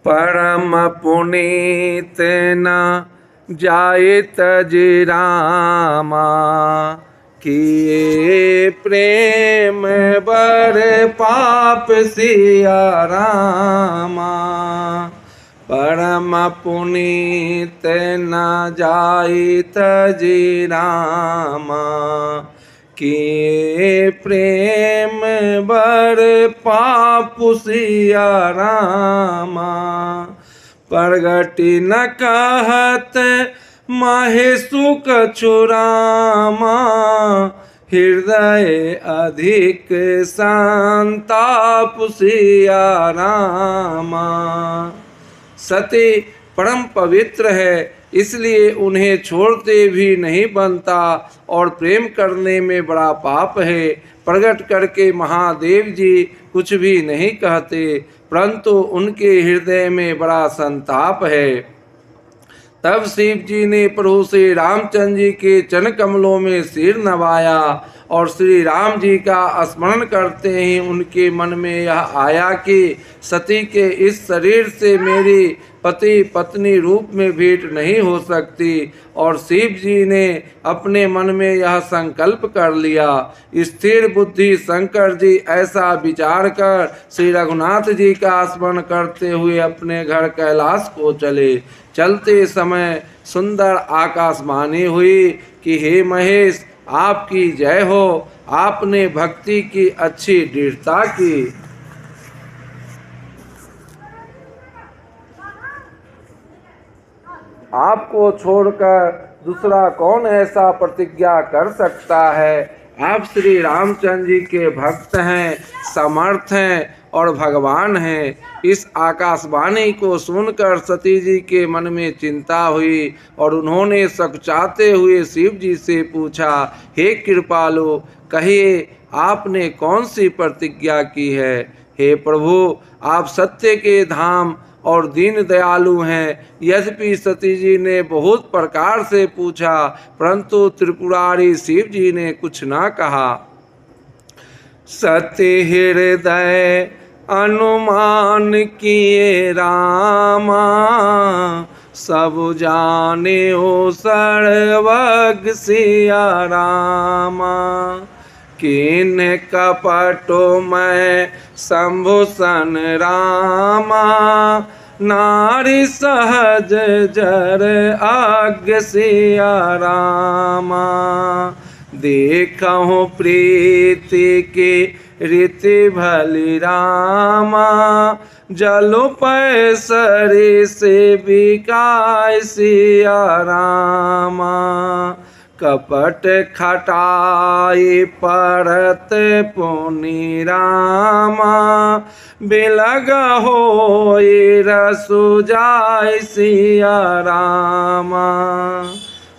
परम पुनीत न जाए तजि रामा, किए प्रेम बर पाप सिया रामा। परम पुनीत न जाए तजि रामा, किए प्रेम बर पाप सिया रामा। प्रगति न कहत महेशु कछु रामा, हृदय अधिक संताप सिया रामा। सती परम पवित्र है, इसलिए उन्हें छोड़ते भी नहीं बनता और प्रेम करने में बड़ा पाप है। प्रकट करके महादेव जी कुछ भी नहीं कहते, परंतु उनके हृदय में बड़ा संताप है। तब शिव जी ने प्रभु श्री रामचंद्र जी के चरण कमलों में सिर नवाया और श्री राम जी का स्मरण करते ही उनके मन में यह आया कि सती के इस शरीर से मेरी पति पत्नी रूप में भेंट नहीं हो सकती। और शिव जी ने अपने मन में यह संकल्प कर लिया। स्थिर बुद्धि शंकर जी ऐसा विचार कर श्री रघुनाथ जी का स्मरण करते हुए अपने घर कैलाश को चले। चलते समय सुंदर आकाशवाणी हुई कि हे महेश, आपकी जय हो, आपने भक्ति की अच्छी दृढ़ता की। आपको छोड़कर दूसरा कौन ऐसा प्रतिज्ञा कर सकता है। आप श्री रामचंद्र जी के भक्त हैं, समर्थ हैं और भगवान हैं। इस आकाशवाणी को सुनकर सती जी के मन में चिंता हुई और उन्होंने सकुचाते हुए शिव जी से पूछा, हे कृपालु, कहिए आपने कौन सी प्रतिज्ञा की है। हे प्रभु, आप सत्य के धाम और दीन दयालु हैं। यद्यपि सती जी ने बहुत प्रकार से पूछा, परंतु त्रिपुरारी शिव जी ने कुछ ना कहा। सत्य हृदय अनुमान किए रामा, सब जाने ओ सर्वज्ञ सिया रामा। किन कपटो मैं शंभुसन रामा, नारी सहज जर आज्ञ सिया रामा। देखहु प्रीति के रीति भली रामा, जलु पैसरी से बिकाय सिया रामा। कपट खटाई परत पुनि रामा, बिलग होई रसु जाय सिया रामा।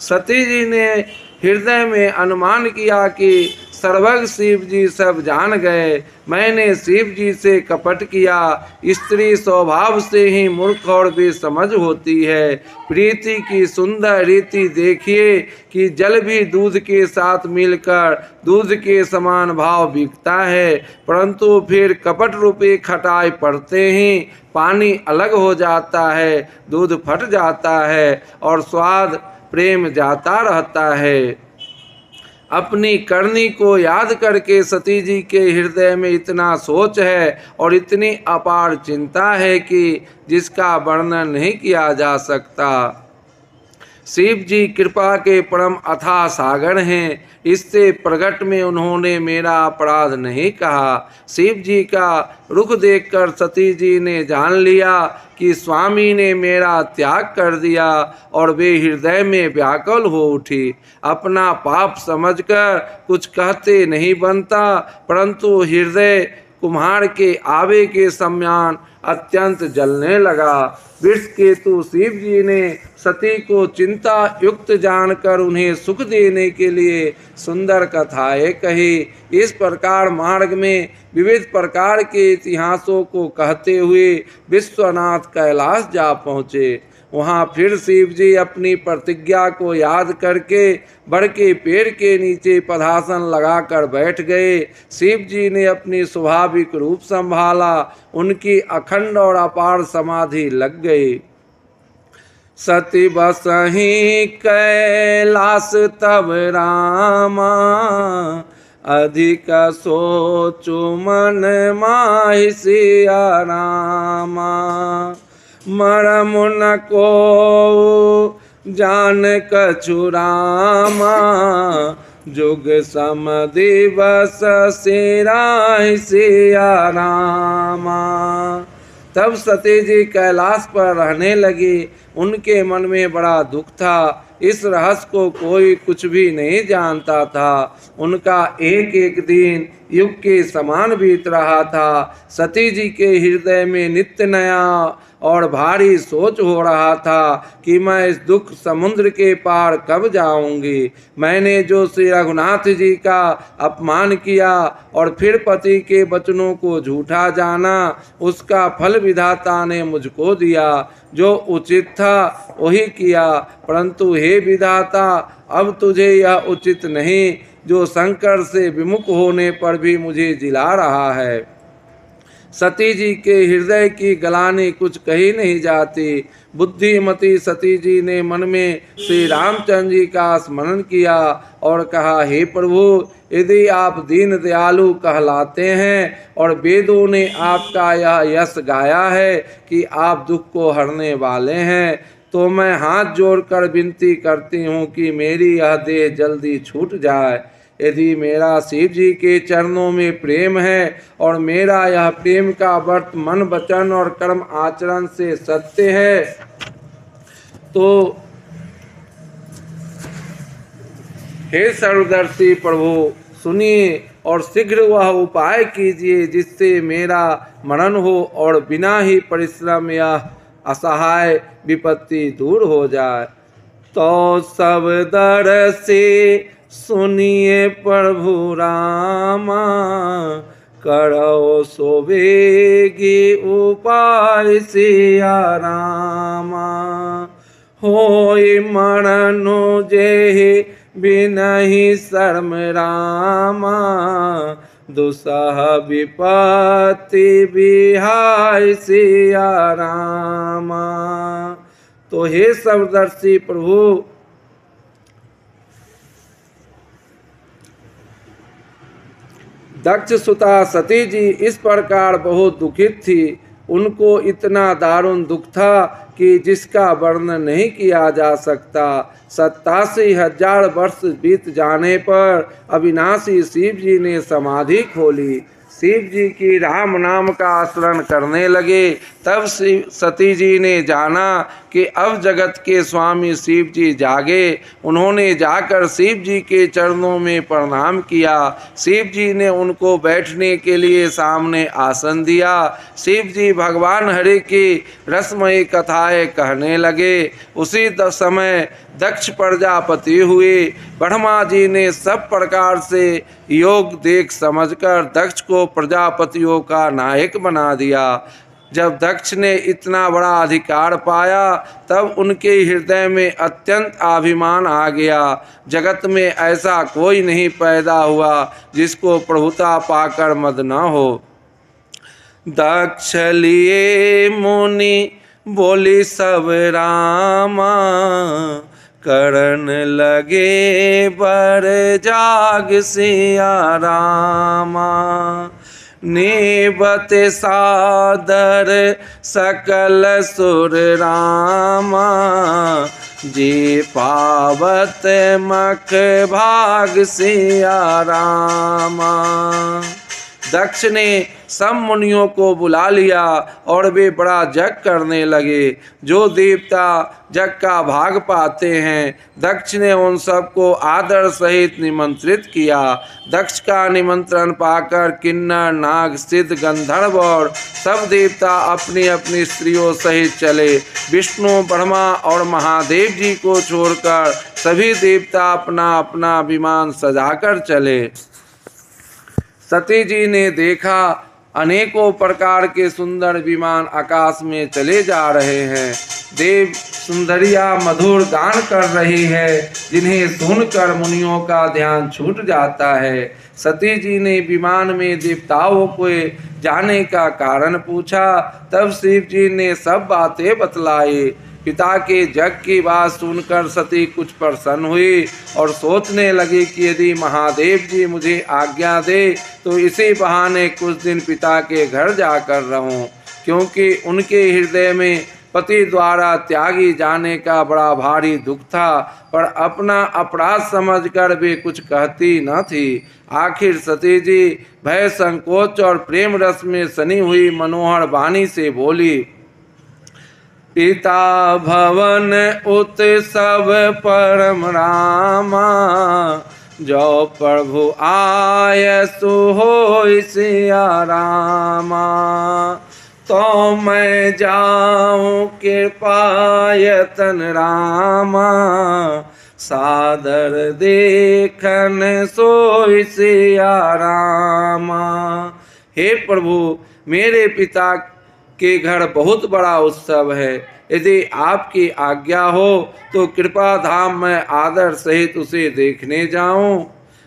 सती जी ने हृदय में अनुमान किया कि सर्वज्ञ शिव जी सब जान गए। मैंने शिव जी से कपट किया। स्त्री स्वभाव से ही मूर्ख और बेसमझ होती है। प्रीति की सुंदर रीति देखिए कि जल भी दूध के साथ मिलकर दूध के समान भाव बिकता है, परंतु फिर कपट रूपी खटाई पड़ते ही पानी अलग हो जाता है, दूध फट जाता है और स्वाद प्रेम जाता रहता है। अपनी करनी को याद करके सती जी के हृदय में इतना सोच है और इतनी अपार चिंता है कि जिसका वर्णन नहीं किया जा सकता। शिव जी कृपा के परम अथाह सागर हैं। इससे प्रगट में उन्होंने मेरा अपराध नहीं कहा। शिव जी का रुख देखकर सती जी ने जान लिया कि स्वामी ने मेरा त्याग कर दिया और वे हृदय में व्याकुल हो उठी। अपना पाप समझकर कुछ कहते नहीं बनता, परंतु हृदय कुम्हार के आवे के समान अत्यंत जलने लगा। वृषकेतु शिव जी ने सती को चिंता युक्त जानकर उन्हें सुख देने के लिए सुंदर कथाएं कही। इस प्रकार मार्ग में विविध प्रकार के इतिहासों को कहते हुए विश्वनाथ कैलाश जा पहुँचे। वहाँ फिर शिव जी अपनी प्रतिज्ञा को याद करके बड़ के पेड़ के नीचे पद्मासन लगाकर बैठ गए। शिव जी ने अपनी स्वाभाविक रूप संभाला, उनकी अखंड और अपार समाधि लग गई। सती बसहि कैलास तब रामा, अधिक सोचु मन माहि सिया रामा। मरम न को जान कछु रामा, जुग सम दिवस सिराहि सिया रामा। तब सती जी कैलाश पर रहने लगी। उनके मन में बड़ा दुख था। इस रहस्य को कोई कुछ भी नहीं जानता था। उनका एक एक दिन युग के समान बीत रहा था। सती जी के हृदय में नित्य नया और भारी सोच हो रहा था कि मैं इस दुख समुद्र के पार कब जाऊंगी। मैंने जो श्री रघुनाथ जी का अपमान किया और फिर पति के वचनों को झूठा जाना, उसका फल विधाता ने मुझको दिया। जो उचित था वही किया, परंतु हे विधाता, अब तुझे यह उचित नहीं जो शंकर से विमुख होने पर भी मुझे जिला रहा है। सती जी के हृदय की गलानी कुछ कही नहीं जाती। बुद्धिमती सती जी ने मन में श्री रामचंद्र जी का स्मरण किया और कहा, हे प्रभु, यदि आप दीन दयालु कहलाते हैं और वेदों ने आपका यह यश गाया है कि आप दुख को हरने वाले हैं, तो मैं हाथ जोड़कर विनती करती हूँ कि मेरी यह देह जल्दी छूट जाए। यदि मेरा शिव जी के चरणों में प्रेम है और मेरा यह प्रेम का व्रत मन वचन और कर्म आचरण से सत्य है, तो हे सर्वदर्शी प्रभु, सुनिए और शीघ्र वह उपाय कीजिए जिससे मेरा मरण हो और बिना ही परिश्रम या असहाय विपत्ति दूर हो जाए। तो सब दर्शी सुनिए प्रभु रामा, करो सोवेगी उपाय सिया रामा। होई मरनु जेहि बिनहि शर्म रामा, दुसह विपत्ति बिहाय सिया रामा। तो हे सर्वदर्शी प्रभु, दक्ष सुता सती जी इस प्रकार बहुत दुखित थी। उनको इतना दारुण दुख था कि जिसका वर्णन नहीं किया जा सकता। 87,000 वर्ष बीत जाने पर अविनाशी शिव जी ने समाधि खोली। शिव जी की राम नाम का स्मरण करने लगे। तब सती जी ने जाना कि अब जगत के स्वामी शिव जी जागे। उन्होंने जाकर शिव जी के चरणों में प्रणाम किया। शिव जी ने उनको बैठने के लिए सामने आसन दिया। शिव जी भगवान हरि की रसमयी कथाएं कहने लगे। उसी समय दक्ष प्रजापति हुए। ब्रह्मा जी ने सब प्रकार से योग देख समझकर दक्ष को प्रजापतियों का नायक बना दिया। जब दक्ष ने इतना बड़ा अधिकार पाया तब उनके हृदय में अत्यंत अभिमान आ गया। जगत में ऐसा कोई नहीं पैदा हुआ जिसको प्रभुता पाकर मद न हो। दक्ष लिए मुनि बोली सब रामा, करण लगे बर जाग सिया रामा। नेबत सादर सकल सुर रामा, जी पावत मख भाग सिया रामा। दक्ष ने सब मुनियों को बुला लिया और वे बड़ा जग करने लगे। जो देवता जग का भाग पाते हैं, दक्ष ने उन सबको आदर सहित निमंत्रित किया। दक्ष का निमंत्रण पाकर किन्नर, नाग, सिद्ध, गंधर्व और सब देवता अपनी अपनी स्त्रियों सहित चले। विष्णु, ब्रह्मा और महादेव जी को छोड़कर सभी देवता अपना अपना विमान सजाकर चले। सती जी ने देखा अनेकों प्रकार के सुंदर विमान आकाश में चले जा रहे हैं। देव सुंदरिया मधुर गान कर रही है, जिन्हें सुनकर मुनियों का ध्यान छूट जाता है। सती जी ने विमान में देवताओं को जाने का कारण पूछा। तब शिव जी ने सब बातें बतलाई। पिता के जग की बात सुनकर सती कुछ प्रसन्न हुई और सोचने लगी कि यदि महादेव जी मुझे आज्ञा दे तो इसी बहाने कुछ दिन पिता के घर जाकर रहूं, क्योंकि उनके हृदय में पति द्वारा त्यागी जाने का बड़ा भारी दुख था, पर अपना अपराध समझकर वे कुछ कहती न थी। आखिर सती जी भय, संकोच और प्रेम रस में सनी हुई मनोहर वाणी से बोली, पिता भवन उत्सव परम रामा, जो प्रभु आय सो होय सिया रामा। तो मैं जाऊं कृपायतन रामा, सादर देखन सोय सिया रामा। हे प्रभु, मेरे पिता के घर बहुत बड़ा उत्सव है, यदि आपकी आज्ञा हो तो कृपा धाम में आदर सहित उसे देखने जाऊं।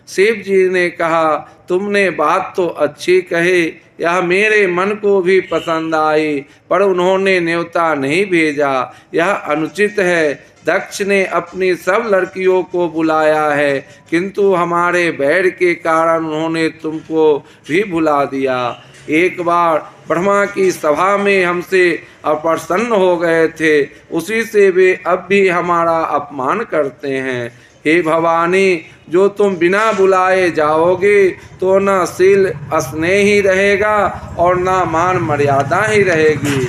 शिव जी ने कहा, तुमने बात तो अच्छी कही, यह मेरे मन को भी पसंद आई, पर उन्होंने न्योता नहीं भेजा, यह अनुचित है। दक्ष ने अपनी सब लड़कियों को बुलाया है, किंतु हमारे बैर के कारण उन्होंने तुमको भी बुला दिया। एक बार ब्रह्मा की सभा में हमसे अप्रसन्न हो गए थे, उसी से वे अब भी हमारा अपमान करते हैं। हे भवानी, जो तुम बिना बुलाए जाओगे तो न शील स्नेह ही रहेगा और न मान मर्यादा ही रहेगी।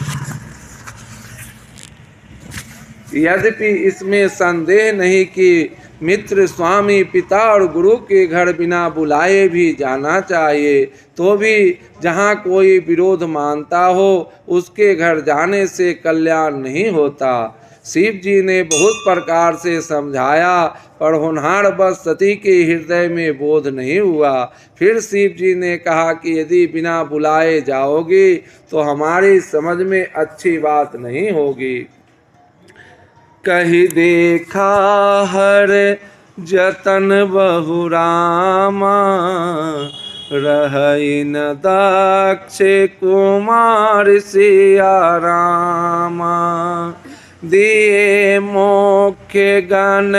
यद्यपि इसमें संदेह नहीं कि मित्र, स्वामी, पिता और गुरु के घर बिना बुलाए भी जाना चाहिए, तो भी जहाँ कोई विरोध मानता हो उसके घर जाने से कल्याण नहीं होता। शिव जी ने बहुत प्रकार से समझाया, पर होनहार बस सती के हृदय में बोध नहीं हुआ। फिर शिव जी ने कहा कि यदि बिना बुलाए जाओगी तो हमारी समझ में अच्छी बात नहीं होगी। कही देखा हर जतन बहु रामा, रहई न दक्ष कुमार सिया रामा। दिए मोक्ष गण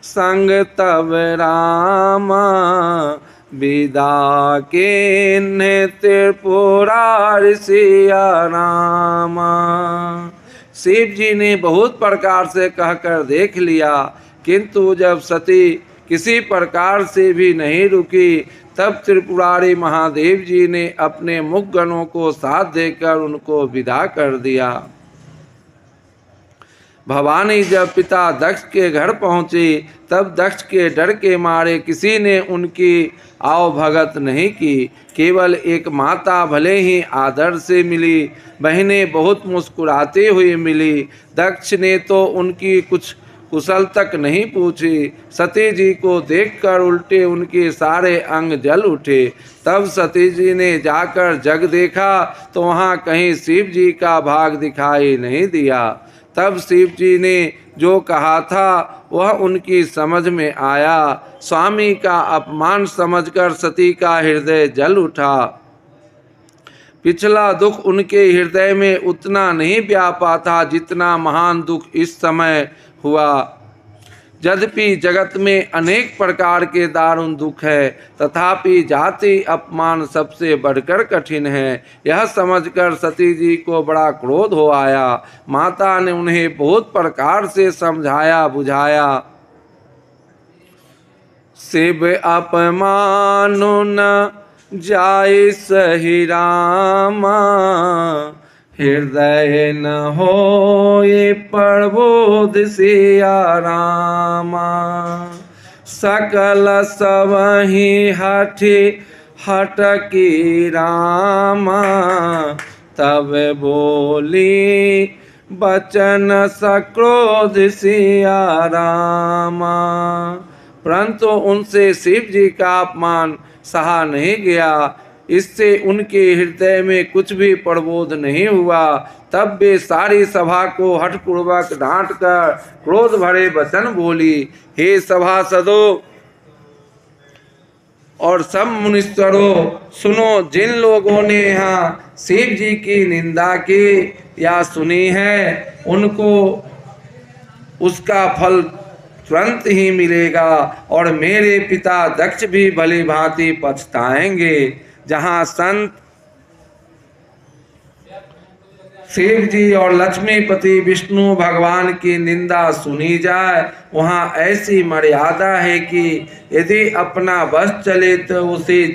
संग तब रामा, विदा के त्रिपुरार सिया रामा। शिव जी ने बहुत प्रकार से कहकर देख लिया, किंतु जब सती किसी प्रकार से भी नहीं रुकी, तब त्रिपुरारी महादेव जी ने अपने मुखगणों को साथ देकर उनको विदा कर दिया। भवानी जब पिता दक्ष के घर पहुंची, तब दक्ष के डर के मारे किसी ने उनकी आवभगत नहीं की। केवल एक माता भले ही आदर से मिली, बहनें बहुत मुस्कुराती हुई मिली। दक्ष ने तो उनकी कुछ कुशल तक नहीं पूछी। सती जी को देखकर उल्टे उनके सारे अंग जल उठे। तब सती जी ने जाकर जग देखा तो वहाँ कहीं शिव जी का भाग दिखाई नहीं दिया। तब शिव जी ने जो कहा था वह उनकी समझ में आया। स्वामी का अपमान समझकर सती का हृदय जल उठा। पिछला दुख उनके हृदय में उतना नहीं व्यापा था जितना महान दुख इस समय हुआ। यद्यपि जगत में अनेक प्रकार के दारुण दुख है, तथापि जाति अपमान सबसे बढ़कर कठिन है। यह समझकर सती जी को बड़ा क्रोध हो आया। माता ने उन्हें बहुत प्रकार से समझाया बुझाया। शिव अपमान न जाय सही रामा, हृदय न होए प्रबोध सिया रामा। सकल सबहि हठि हटकी रामा, तब बोली बचन सक्रोध सिया रामा। परंतु उनसे शिव जी का अपमान सहा नहीं गया। इससे उनके हृदय में कुछ भी प्रबोध नहीं हुआ। तब वे सारी सभा को हठपूर्वक डांट कर क्रोध भरे वचन बोली, हे सभासदों और सब मुनीश्वरों, सुनो, जिन लोगों ने यहाँ शिव जी की निंदा की या सुनी है, उनको उसका फल तुरंत ही मिलेगा और मेरे पिता दक्ष भी भली भांति पछताएंगे। जहाँ संत शिव जी और लक्ष्मीपति विष्णु भगवान की निंदा सुनी जाए, वहाँ ऐसी मर्यादा है कि यदि अपना बस चले तो उसे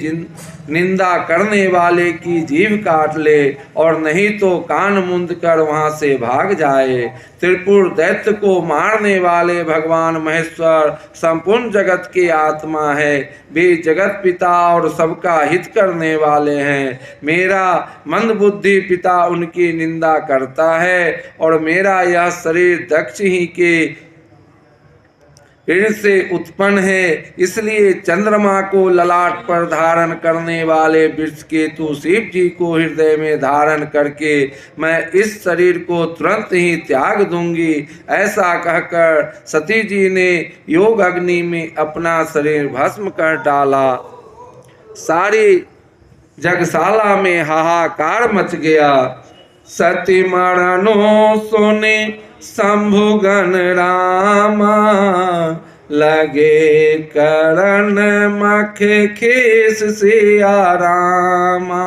निंदा करने वाले की जीभ काट ले और नहीं तो कान मूंद कर वहाँ से भाग जाए। त्रिपुर दैत्य को मारने वाले भगवान महेश्वर संपूर्ण जगत की आत्मा है। वे जगत पिता और सबका हित करने वाले हैं। मेरा मंदबुद्धि पिता उनकी निंदा करता है और मेरा यह शरीर दक्ष ही के ऋण से उत्पन्न है। इसलिए चंद्रमा को ललाट पर धारण करने वाले वृषकेतु शिव जी को हृदय में धारण करके मैं इस शरीर को तुरंत ही त्याग दूंगी। ऐसा कहकर सती जी ने योग अग्नि में अपना शरीर भस्म कर डाला। सारी जगशाला में हाहाकार मच गया। सती मरणो सुने शंभुगन रामा, लगे करण मखे खेस सिया रामा।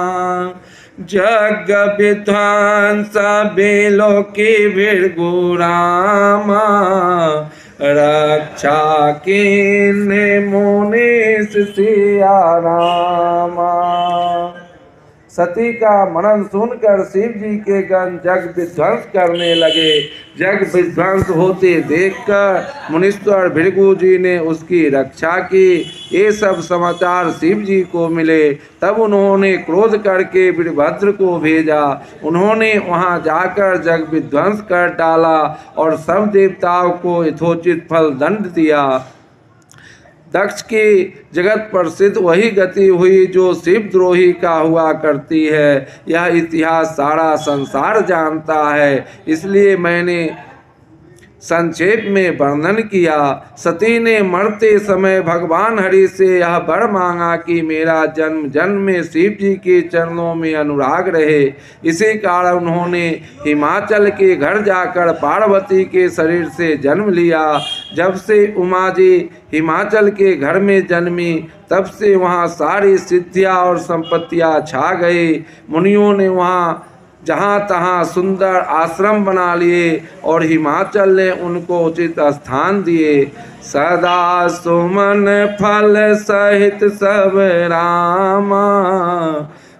जग विध्वंस बेलो की भृगु रामा, रक्षा कीन्हे मुनीश सिया रामा। सती का मरण सुनकर शिव जी के गण जग विध्वंस करने लगे। जग विध्वंस होते देखकर मुनीश्वर भृगु जी ने उसकी रक्षा की। ये सब समाचार शिव जी को मिले। तब उन्होंने क्रोध करके वीरभद्र को भेजा। उन्होंने वहां जाकर जग विध्वंस कर डाला और सब देवताओं को यथोचित फल दंड दिया। दक्ष की जगत प्रसिद्ध वही गति हुई जो शिवद्रोही का हुआ करती है। यह इतिहास सारा संसार जानता है, इसलिए मैंने संक्षेप में वर्णन किया। सती ने मरते समय भगवान हरि से यह वर मांगा कि मेरा जन्म जन्म में शिव जी के चरणों में अनुराग रहे। इसी कारण उन्होंने हिमाचल के घर जाकर पार्वती के शरीर से जन्म लिया। जब से उमा जी हिमाचल के घर में जन्मी, तब से वहाँ सारी सिद्धियाँ और संपत्तियाँ छा गई। मुनियों ने वहाँ जहाँ तहाँ सुंदर आश्रम बना लिए और हिमाचल ने उनको उचित स्थान दिए। सदा सुमन फल सहित सब रामा,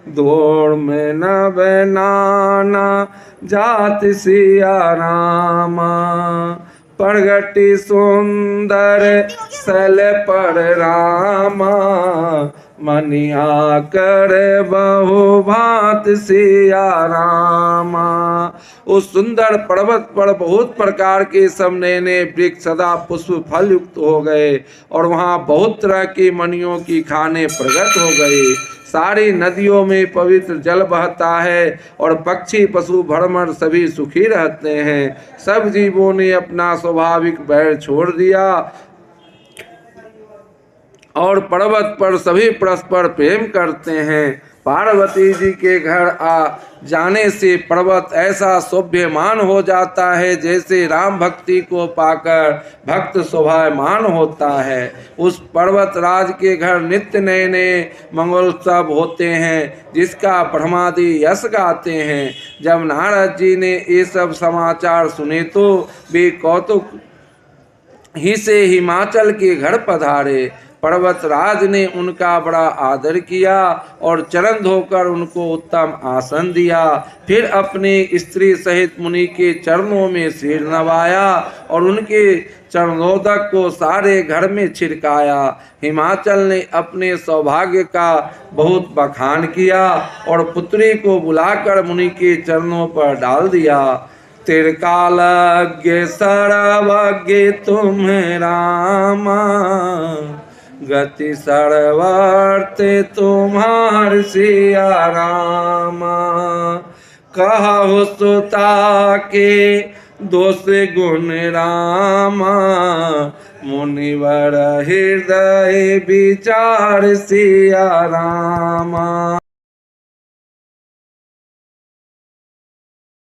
दौड़ में नव नाना जात सिया रामा। प्रगति सुंदर सल पर रामा, मनिया कर बहु भांत सिया रामा। उस सुंदर पर्वत पर बहुत प्रकार के सब नए वृक्ष सदा पुष्प फल युक्त हो गए और वहाँ बहुत तरह की मणियों की खाने प्रकट हो गई। सारी नदियों में पवित्र जल बहता है और पक्षी पशु भ्रमर सभी सुखी रहते हैं। सब जीवों ने अपना स्वाभाविक बैर छोड़ दिया और पर्वत पर सभी परस्पर प्रेम करते हैं। पार्वती जी के घर आ जाने से पर्वत ऐसा शोभ्यमान हो जाता है जैसे राम भक्ति को पाकर भक्त शोभायमान होता है। उस पर्वत राज के घर नित्य नए नए मंगलोत्सव होते हैं, जिसका ब्रह्मादि यश गाते हैं। जब नारद जी ने ये सब समाचार सुने तो वे कौतुक ही से हिमाचल के घर पधारे। पर्वत राज ने उनका बड़ा आदर किया और चरण धोकर उनको उत्तम आसन दिया। फिर अपनी स्त्री सहित मुनि के चरणों में सिर नवाया और उनके चरणोदक को सारे घर में छिड़काया। हिमाचल ने अपने सौभाग्य का बहुत बखान किया और पुत्री को बुलाकर मुनि के चरणों पर डाल दिया। त्रिकालज्ञ सर्वज्ञ तुम रामा, गति सर्वर्थ तुम्हार सिया रामा। कहु सुता के दोष गुण रामा, मुनिवर हृदय विचार सिया रामा।